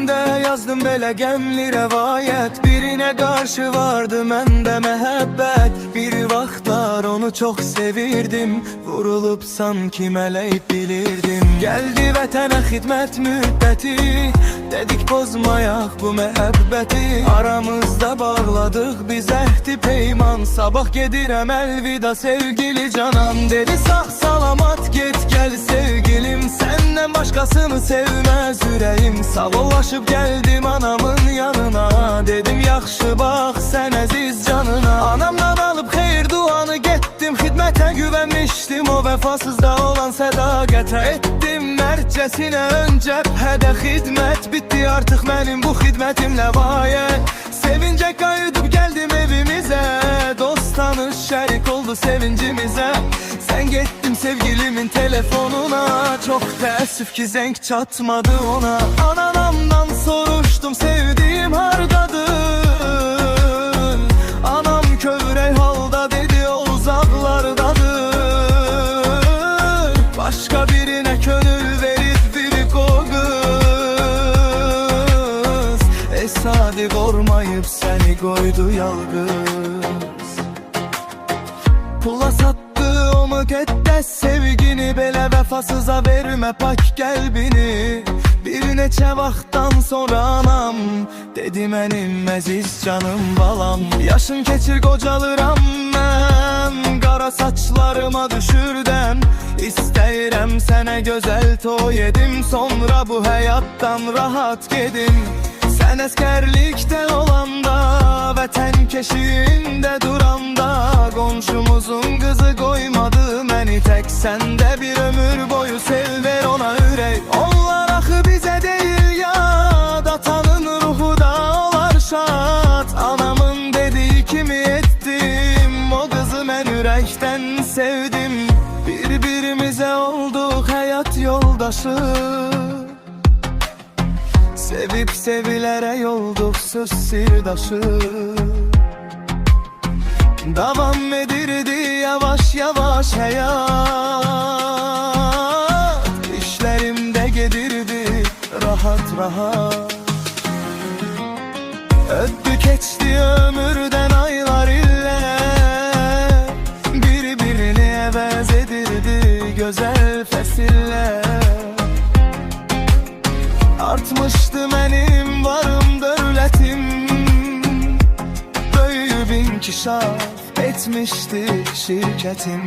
de yazdım belə gemli rəvayət. Birine karşı vardı məndə məhəbbət. Bir vaxtlar onu çok sevirdim, vurulup sanki mələk bilirdim. Geldi vətənə xidmət müddəti, dedik pozmayaq bu məhəbbəti. Aramızda bağladıq biz əhdi peyman, sabah gedirəm əlvida sevgili canan. Dedi sağ salamat get gel sevgilim, senden başkasını sevmez ürəyim. Sağollaşıp geldim anamın yanına, dedim yaxşı bax sən əziz canına. Anamdan alıp xeyir duanı getdim xidmətə, güvənmişdim o vəfasızda olan sədaqətə. Etdim mərcəsinə ön cəbhədə xidmət, bitdi artıq mənim bu xidmətimlə vayət. Sevince qayıdıb geldim evimizə, dost tanış şərik oldu sevincimizə. Sen getdim sevgilimin telefonuna, çok təəssüf ki zəng çatmadı ona. Anamdan soruştum sevdiğim hardadır, anam kövrək halda dedi o uzaqlardadır. Başka birine könül verip birik o kız, sadiq olmayıp seni koydu yalgız. Pula sattı o müqəddəs sevgini, belə vəfasıza vermə pak qəlbini. Bir neçə vaxtdan sonra anam dedi mənim əziz canım balam. Yaşın keçir qocalıram mən, qara saçlarıma düşürdən. İstəyirəm sənə gözəl toy edim, sonra bu həyatdan rahat gedim. Sen əsgərlikdə olanda, vətən keşiyində duranda, qonşumuzun qızı qoymadı məni tək. Səndə bir ömür boyu sev ver ona ürək. Onlar axı bizə deyil yad, atanın ruhu da olar şad. Anamın dediği kimi ettim, o qızı mən ürəkdən sevdim. Birbirimizə olduq həyat yoldaşı, sevip sevilərək olduq söz sirdaşı. Davam edirdi yavaş yavaş həyat, İşlərimdə gedirdi rahat rahat. Öddü keçdi ömürdən aylar illər, bir-birini əvəz edirdi gözəl fəsillər. Artmışdı mənim varım dövlətim, böyüyüb inkişaf etmişdi şirkətim.